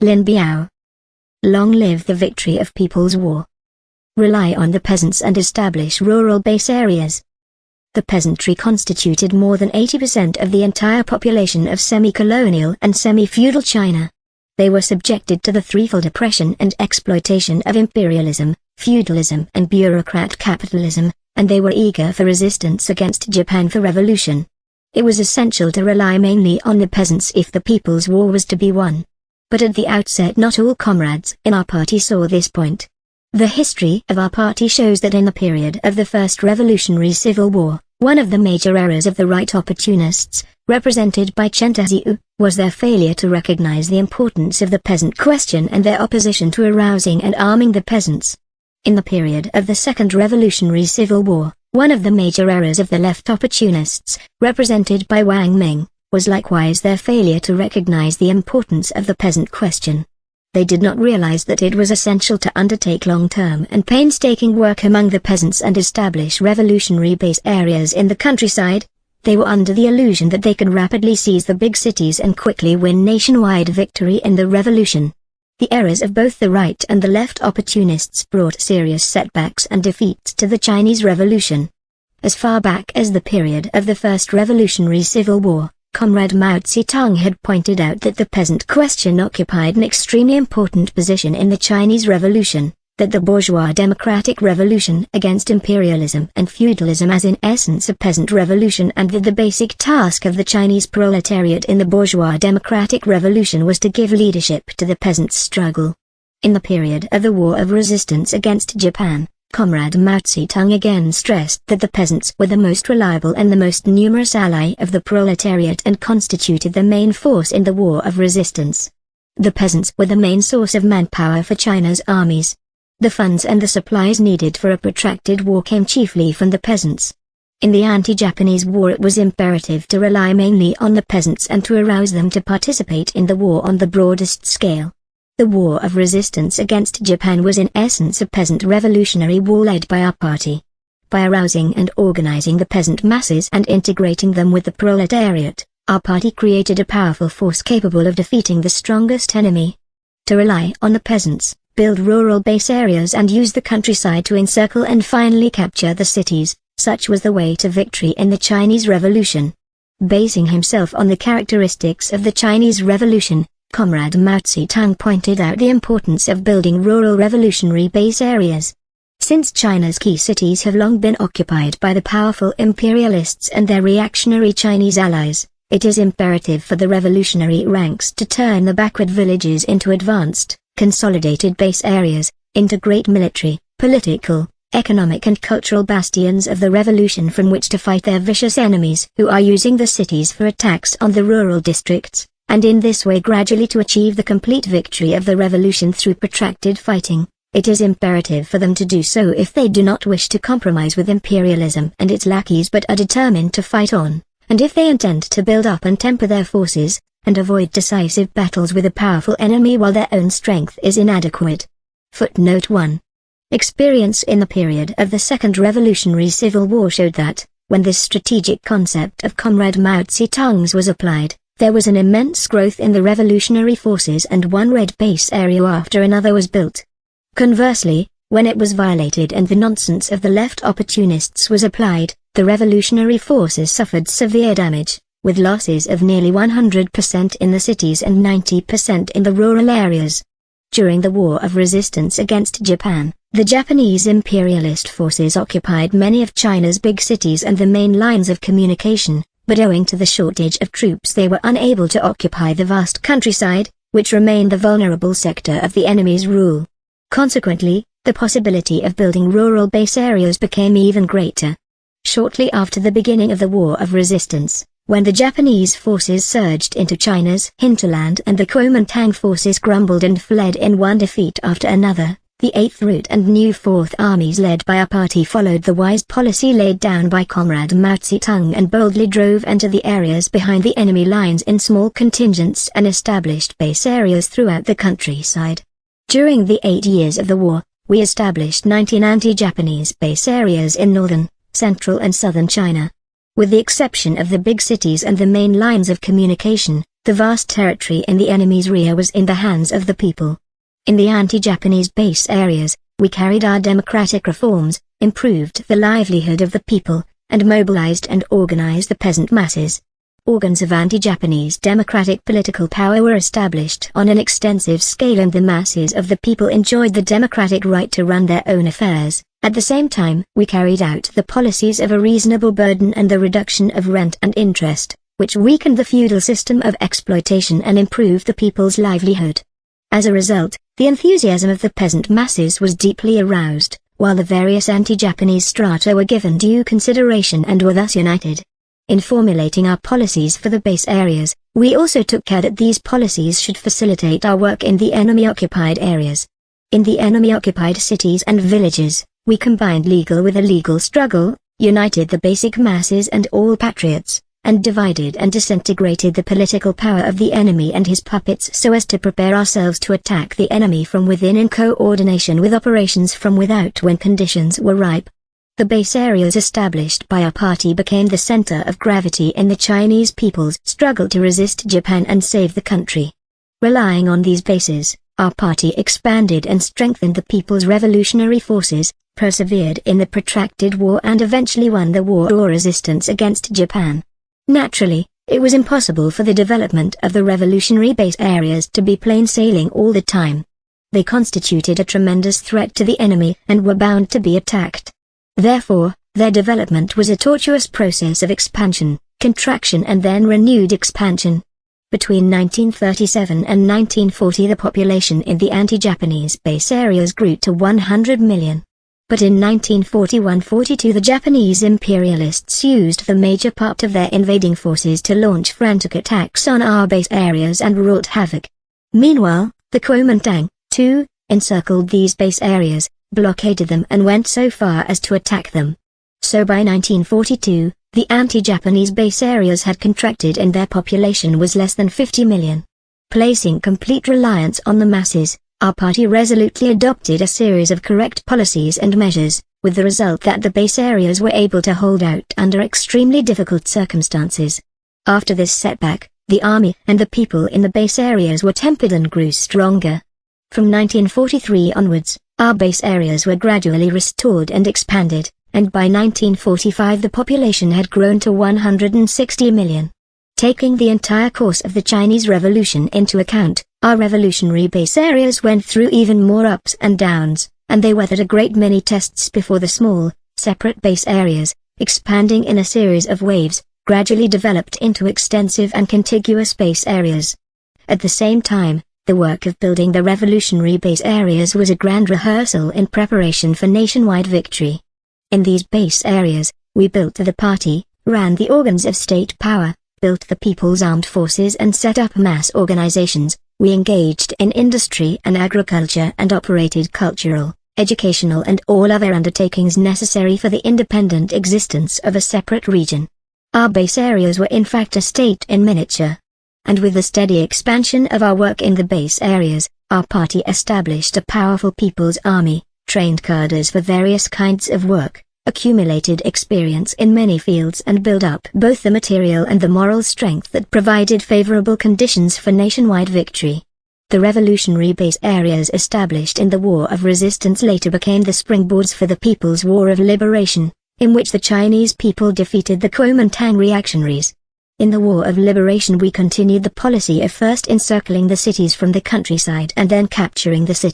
Lin Biao. Long live the victory of People's War. Rely on the peasants and establish rural base areas. The peasantry constituted more than 80% of the entire population of semi-colonial and semi-feudal China. They were subjected to the threefold oppression and exploitation of imperialism, feudalism and bureaucrat capitalism, and they were eager for resistance against Japan for revolution. It was essential to rely mainly on the peasants if the People's War was to be won. But at the outset not all comrades in our party saw this point. The history of our party shows that in the period of the First Revolutionary Civil War, one of the major errors of the right opportunists, represented by Chen Tzu, was their failure to recognize the importance of the peasant question and their opposition to arousing and arming the peasants. In the period of the Second Revolutionary Civil War, one of the major errors of the left opportunists, represented by Wang Ming, was likewise their failure to recognize the importance of the peasant question. They did not realize that it was essential to undertake long-term and painstaking work among the peasants and establish revolutionary base areas in the countryside. They were under the illusion that they could rapidly seize the big cities and quickly win nationwide victory in the revolution. The errors of both the right and the left opportunists brought serious setbacks and defeats to the Chinese Revolution. As far back as the period of the First Revolutionary Civil War, Comrade Mao Zedong had pointed out that the peasant question occupied an extremely important position in the Chinese Revolution, that the bourgeois democratic revolution against imperialism and feudalism as in essence a peasant revolution, and that the basic task of the Chinese proletariat in the bourgeois democratic revolution was to give leadership to the peasants' struggle. In the period of the War of Resistance against Japan, Comrade Mao Zedong again stressed that the peasants were the most reliable and the most numerous ally of the proletariat and constituted the main force in the War of Resistance. The peasants were the main source of manpower for China's armies. The funds and the supplies needed for a protracted war came chiefly from the peasants. In the anti-Japanese war it was imperative to rely mainly on the peasants and to arouse them to participate in the war on the broadest scale. The War of Resistance against Japan was in essence a peasant revolutionary war led by our party. By arousing and organizing the peasant masses and integrating them with the proletariat, our party created a powerful force capable of defeating the strongest enemy. To rely on the peasants, build rural base areas and use the countryside to encircle and finally capture the cities, such was the way to victory in the Chinese Revolution. Basing himself on the characteristics of the Chinese Revolution, Comrade Mao Zedong pointed out the importance of building rural revolutionary base areas. Since China's key cities have long been occupied by the powerful imperialists and their reactionary Chinese allies, it is imperative for the revolutionary ranks to turn the backward villages into advanced, consolidated base areas, into great military, political, economic and cultural bastions of the revolution from which to fight their vicious enemies who are using the cities for attacks on the rural districts, and in this way gradually to achieve the complete victory of the revolution through protracted fighting. It is imperative for them to do so if they do not wish to compromise with imperialism and its lackeys but are determined to fight on, and if they intend to build up and temper their forces, and avoid decisive battles with a powerful enemy while their own strength is inadequate. Footnote 1. Experience in the period of the Second Revolutionary Civil War showed that, when this strategic concept of Comrade Mao Zedong's was applied, there was an immense growth in the revolutionary forces and one red base area after another was built. Conversely, when it was violated and the nonsense of the left opportunists was applied, the revolutionary forces suffered severe damage, with losses of nearly 100% in the cities and 90% in the rural areas. During the War of Resistance against Japan, the Japanese imperialist forces occupied many of China's big cities and the main lines of communication, but owing to the shortage of troops they were unable to occupy the vast countryside, which remained the vulnerable sector of the enemy's rule. Consequently, the possibility of building rural base areas became even greater. Shortly after the beginning of the War of Resistance, when the Japanese forces surged into China's hinterland and the Kuomintang forces grumbled and fled in one defeat after another, the 8th Route and new 4th Armies led by our party followed the wise policy laid down by Comrade Mao Zedong and boldly drove into the areas behind the enemy lines in small contingents and established base areas throughout the countryside. During the 8 years of the war, we established 19 anti-Japanese base areas in northern, central and southern China. With the exception of the big cities and the main lines of communication, The vast territory in the enemy's rear was in the hands of the people. In the anti-Japanese base areas, we carried our democratic reforms, improved the livelihood of the people, and mobilized and organized the peasant masses. Organs of anti-Japanese democratic political power were established on an extensive scale, and the masses of the people enjoyed the democratic right to run their own affairs. At the same time, we carried out the policies of a reasonable burden and the reduction of rent and interest, which weakened the feudal system of exploitation and improved the people's livelihood. As a result, the enthusiasm of the peasant masses was deeply aroused, while the various anti-Japanese strata were given due consideration and were thus united. In formulating our policies for the base areas, we also took care that these policies should facilitate our work in the enemy-occupied areas. In the enemy-occupied cities and villages, we combined legal with illegal struggle, united the basic masses and all patriots, and divided and disintegrated the political power of the enemy and his puppets so as to prepare ourselves to attack the enemy from within in coordination with operations from without when conditions were ripe. The base areas established by our party became the center of gravity in the Chinese people's struggle to resist Japan and save the country. Relying on these bases, our party expanded and strengthened the people's revolutionary forces, persevered in the protracted war and eventually won the war or resistance against Japan. Naturally, it was impossible for the development of the revolutionary base areas to be plain sailing all the time. They constituted a tremendous threat to the enemy and were bound to be attacked. Therefore, their development was a tortuous process of expansion, contraction and then renewed expansion. Between 1937 and 1940 the population in the anti-Japanese base areas grew to 100 million. But in 1941-42 the Japanese imperialists used the major part of their invading forces to launch frantic attacks on our base areas and wrought havoc. Meanwhile, the Kuomintang, too, encircled these base areas, blockaded them and went so far as to attack them. So by 1942, the anti-Japanese base areas had contracted and their population was less than 50 million. Placing complete reliance on the masses, our party resolutely adopted a series of correct policies and measures, with the result that the base areas were able to hold out under extremely difficult circumstances. After this setback, the army and the people in the base areas were tempered and grew stronger. From 1943 onwards, our base areas were gradually restored and expanded, and by 1945 the population had grown to 160 million. Taking the entire course of the Chinese Revolution into account, our revolutionary base areas went through even more ups and downs, and they weathered a great many tests before the small, separate base areas, expanding in a series of waves, gradually developed into extensive and contiguous base areas. At the same time, the work of building the revolutionary base areas was a grand rehearsal in preparation for nationwide victory. In these base areas, we built the party, ran the organs of state power, built the people's armed forces and set up mass organizations. We engaged in industry and agriculture and operated cultural, educational and all other undertakings necessary for the independent existence of a separate region. Our base areas were in fact a state in miniature. And with the steady expansion of our work in the base areas, our party established a powerful people's army, trained cadres for various kinds of work, accumulated experience in many fields and built up both the material and the moral strength that provided favorable conditions for nationwide victory. The revolutionary base areas established in the War of Resistance later became the springboards for the People's War of Liberation, in which the Chinese people defeated the Kuomintang reactionaries. In the War of Liberation we continued the policy of first encircling the cities from the countryside and then capturing the city.